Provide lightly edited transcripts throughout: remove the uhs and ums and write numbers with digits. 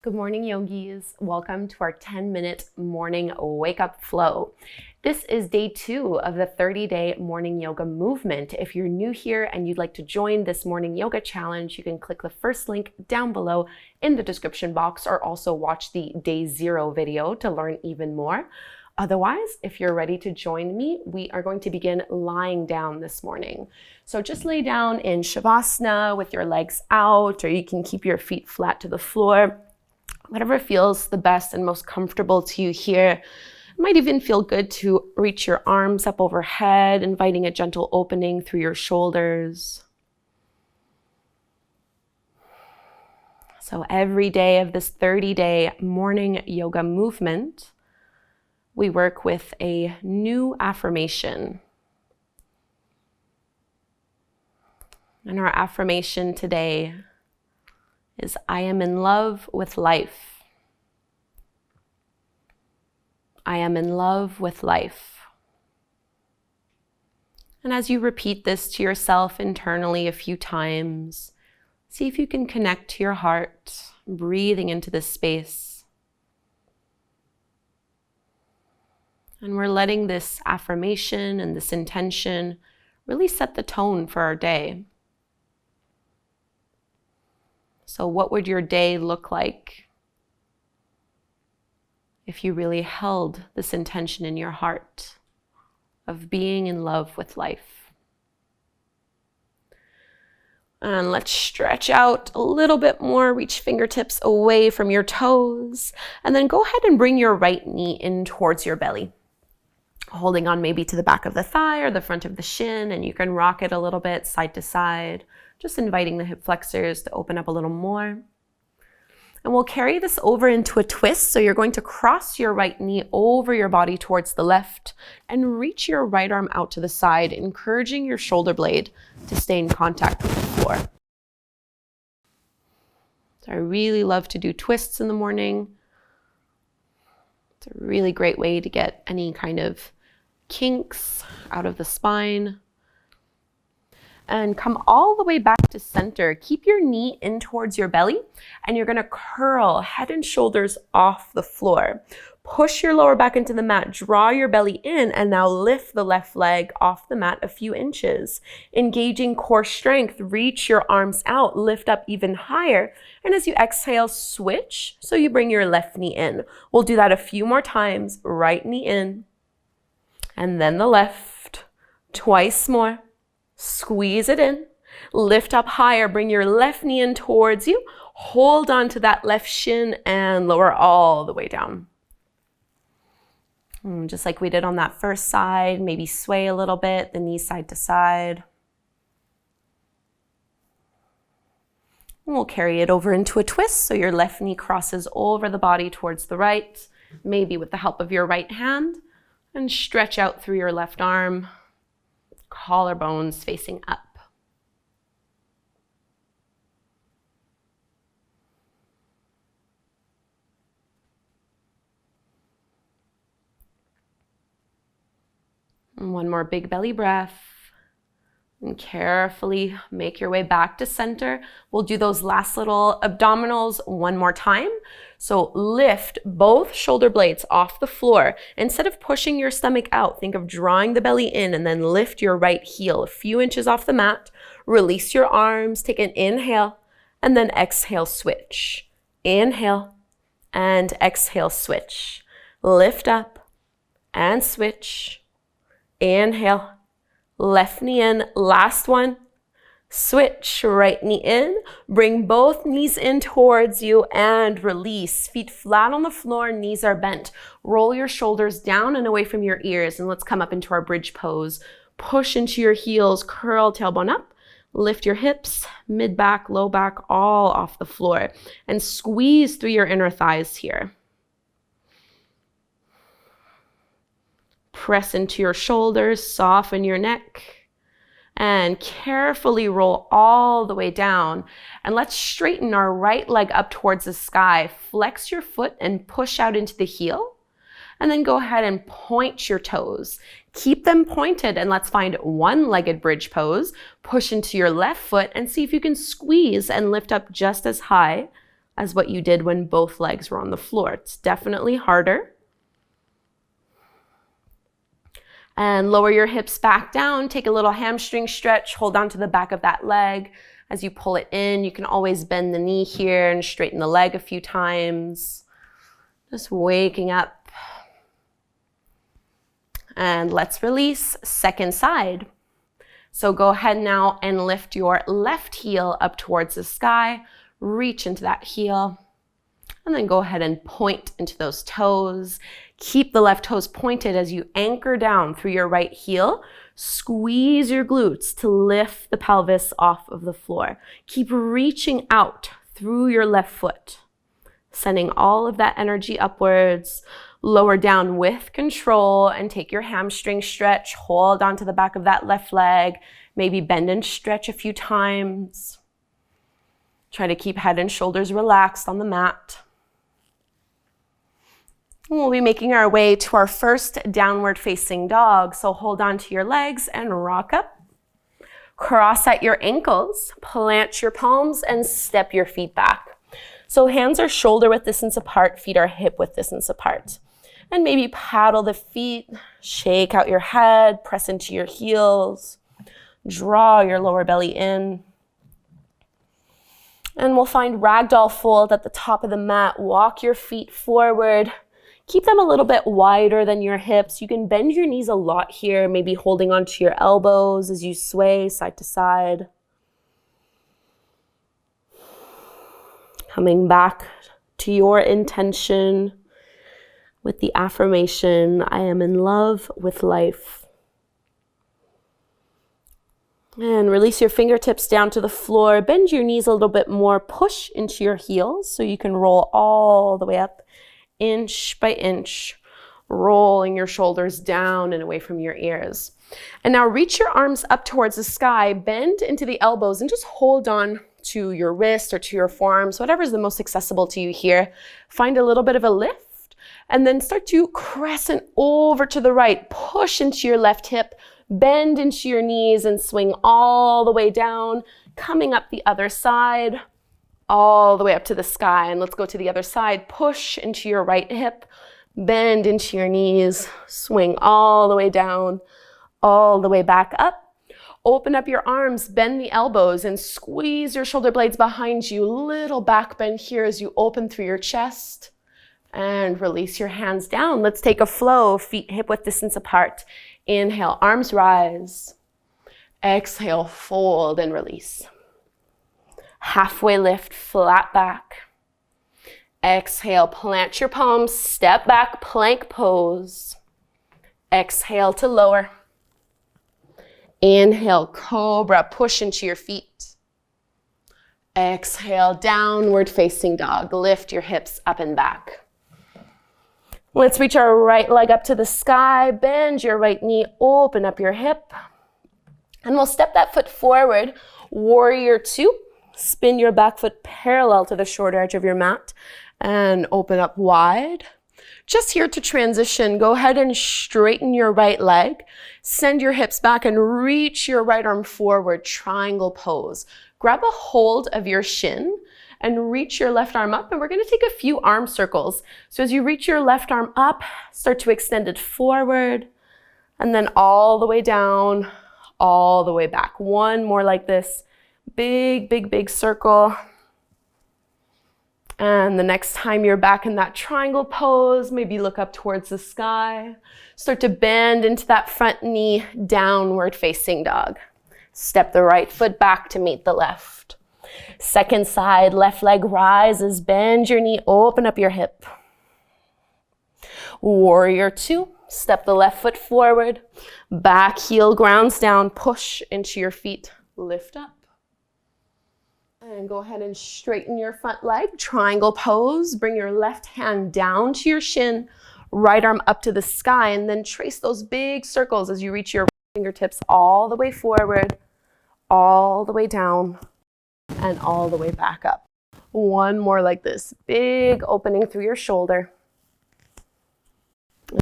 Good morning, yogis. Welcome to our 10-minute morning wake-up flow. This is day 2 of the 30-day morning yoga movement. If you're new here and you'd like to join this morning yoga challenge, you can click the first link down below in the description box or also watch the day 0 video to learn even more. Otherwise, if you're ready to join me, we are going to begin lying down this morning. So just lay down in Shavasana with your legs out, or you can keep your feet flat to the floor. Whatever feels the best and most comfortable to you here. It might even feel good to reach your arms up overhead, inviting a gentle opening through your shoulders. So every day of this 30-day morning yoga movement, we work with a new affirmation. And our affirmation today is I am in love with life. I am in love with life. And as you repeat this to yourself internally a few times, see if you can connect to your heart, breathing into this space. And we're letting this affirmation and this intention really set the tone for our day. So what would your day look like if you really held this intention in your heart of being in love with life? And let's stretch out a little bit more, reach fingertips away from your toes, and then go ahead and bring your right knee in towards your belly. Holding on maybe to the back of the thigh or the front of the shin, and you can rock it a little bit side to side, just inviting the hip flexors to open up a little more. And we'll carry this over into a twist. So you're going to cross your right knee over your body towards the left and reach your right arm out to the side, encouraging your shoulder blade to stay in contact with the floor. So I really love to do twists in the morning. It's a really great way to get any kind of kinks out of the spine. And come all the way back to center. Keep your knee in towards your belly, and you're gonna curl head and shoulders off the floor. Push your lower back into the mat, draw your belly in, and now lift the left leg off the mat a few inches. Engaging core strength, reach your arms out, lift up even higher. And as you exhale, switch, so you bring your left knee in. We'll do that a few more times. Right knee in, and then the left, twice more. Squeeze it in, lift up higher, bring your left knee in towards you, hold on to that left shin and lower all the way down. Just like we did on that first side, maybe sway a little bit, the knees side to side. And we'll carry it over into a twist, so your left knee crosses over the body towards the right, maybe with the help of your right hand, and stretch out through your left arm. Collarbones facing up. And one more big belly breath. And carefully make your way back to center. We'll do those last little abdominals one more time. So lift both shoulder blades off the floor. Instead of pushing your stomach out, think of drawing the belly in and then lift your right heel a few inches off the mat. Release your arms, take an inhale, and then exhale, switch. Inhale and exhale, switch. Lift up and switch. Inhale. Left knee in, last one. Switch, right knee in. Bring both knees in towards you and release. Feet flat on the floor, knees are bent. Roll your shoulders down and away from your ears, and let's come up into our bridge pose. Push into your heels, curl tailbone up. Lift your hips, mid back, low back, all off the floor. And squeeze through your inner thighs here. Press into your shoulders, soften your neck, and carefully roll all the way down. And let's straighten our right leg up towards the sky. Flex your foot and push out into the heel. And then go ahead and point your toes. Keep them pointed, and let's find one-legged bridge pose. Push into your left foot and see if you can squeeze and lift up just as high as what you did when both legs were on the floor. It's definitely harder. And lower your hips back down. Take a little hamstring stretch. Hold on to the back of that leg. As you pull it in, you can always bend the knee here and straighten the leg a few times. Just waking up. And let's release. Second side. So go ahead now and lift your left heel up towards the sky. Reach into that heel. And then go ahead and point into those toes. Keep the left toes pointed as you anchor down through your right heel. Squeeze your glutes to lift the pelvis off of the floor. Keep reaching out through your left foot, sending all of that energy upwards. Lower down with control and take your hamstring stretch. Hold onto the back of that left leg. Maybe bend and stretch a few times. Try to keep head and shoulders relaxed on the mat. We'll be making our way to our first downward facing dog. So hold on to your legs and rock up. Cross at your ankles, plant your palms and step your feet back. So hands are shoulder width distance apart, feet are hip width distance apart. And maybe paddle the feet, shake out your head, press into your heels, draw your lower belly in. And we'll find ragdoll fold at the top of the mat. Walk your feet forward. Keep them a little bit wider than your hips. You can bend your knees a lot here, maybe holding onto your elbows as you sway side to side. Coming back to your intention with the affirmation, I am in love with life. And release your fingertips down to the floor. Bend your knees a little bit more. Push into your heels so you can roll all the way up, inch by inch, rolling your shoulders down and away from your ears. And now reach your arms up towards the sky, bend into the elbows, and just hold on to your wrist or to your forearms, whatever is the most accessible to you here. Find a little bit of a lift, and then start to crescent over to the right. Push into your left hip, bend into your knees, and swing all the way down, coming up the other side, all the way up to the sky. And let's go to the other side. Push into your right hip, bend into your knees, swing all the way down, all the way back up. Open up your arms, bend the elbows, and squeeze your shoulder blades behind you. Little back bend here as you open through your chest. And release your hands down. Let's take a flow, feet hip width distance apart. Inhale, arms rise. Exhale, fold and release. Halfway lift, flat back. Exhale, plant your palms, step back, plank pose. Exhale to lower. Inhale, cobra, push into your feet. Exhale, downward facing dog. Lift your hips up and back. Let's reach our right leg up to the sky. Bend your right knee, open up your hip. And we'll step that foot forward. Warrior two. Spin your back foot parallel to the shorter edge of your mat and open up wide. Just here to transition, go ahead and straighten your right leg. Send your hips back and reach your right arm forward, triangle pose. Grab a hold of your shin and reach your left arm up, and we're gonna take a few arm circles. So as you reach your left arm up, start to extend it forward, and then all the way down, all the way back. One more like this. Big, big, big circle. And the next time you're back in that triangle pose, maybe look up towards the sky. Start to bend into that front knee, downward facing dog. Step the right foot back to meet the left. Second side, left leg rises, bend your knee, open up your hip. Warrior two, step the left foot forward, back heel grounds down, push into your feet, lift up. And go ahead and straighten your front leg, triangle pose. Bring your left hand down to your shin, right arm up to the sky, and then trace those big circles as you reach your fingertips all the way forward, all the way down, and all the way back up. One more like this, big opening through your shoulder.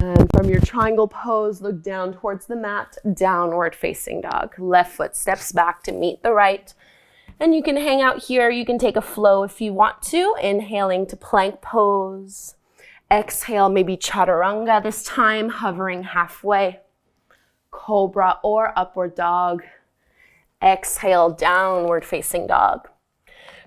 And from your triangle pose, look down towards the mat, downward facing dog. Left foot steps back to meet the right. And you can hang out here. You can take a flow if you want to. Inhaling to plank pose. Exhale, maybe chaturanga this time, hovering halfway. Cobra or upward dog. Exhale, downward facing dog.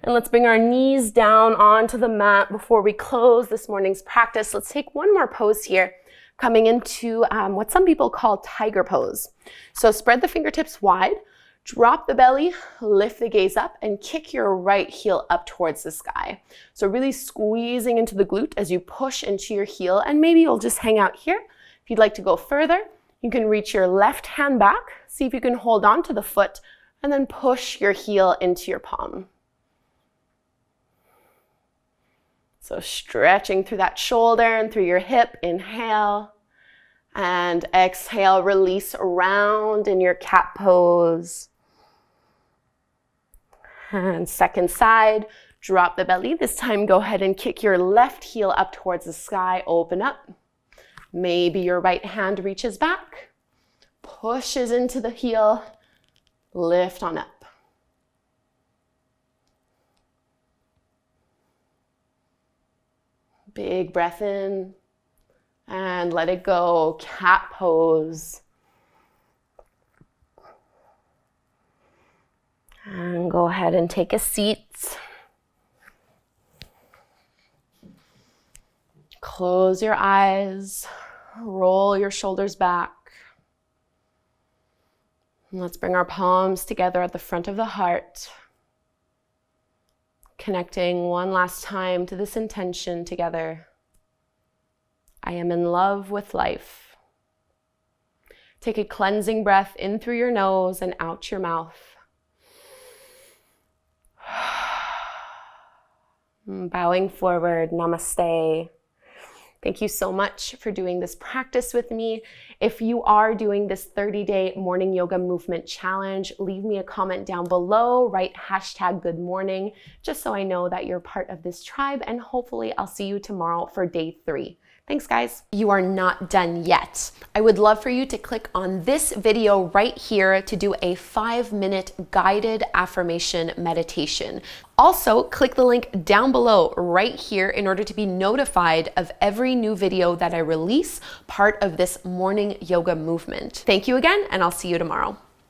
And let's bring our knees down onto the mat before we close this morning's practice. Let's take one more pose here, coming into what some people call tiger pose. So spread the fingertips wide, drop the belly, lift the gaze up, and kick your right heel up towards the sky. So really squeezing into the glute as you push into your heel, and maybe you'll just hang out here. If you'd like to go further, you can reach your left hand back, see if you can hold on to the foot, and then push your heel into your palm. So stretching through that shoulder and through your hip, inhale, and exhale, release around in your cat pose. And second side, drop the belly. This time, go ahead and kick your left heel up towards the sky, open up. Maybe your right hand reaches back, pushes into the heel, lift on up. Big breath in and let it go, cat pose. And go ahead and take a seat. Close your eyes, roll your shoulders back. And let's bring our palms together at the front of the heart. Connecting one last time to this intention together. I am in love with life. Take a cleansing breath in through your nose and out your mouth. Bowing forward, namaste. Thank you so much for doing this practice with me. If you are doing this 30-day morning yoga movement challenge, leave me a comment down below, write #goodmorning, just so I know that you're part of this tribe, and hopefully I'll see you tomorrow for day 3. Thanks, guys. You are not done yet. I would love for you to click on this video right here to do a 5-minute guided affirmation meditation. Also, click the link down below right here in order to be notified of every new video that I release, part of this morning yoga movement. Thank you again, and I'll see you tomorrow.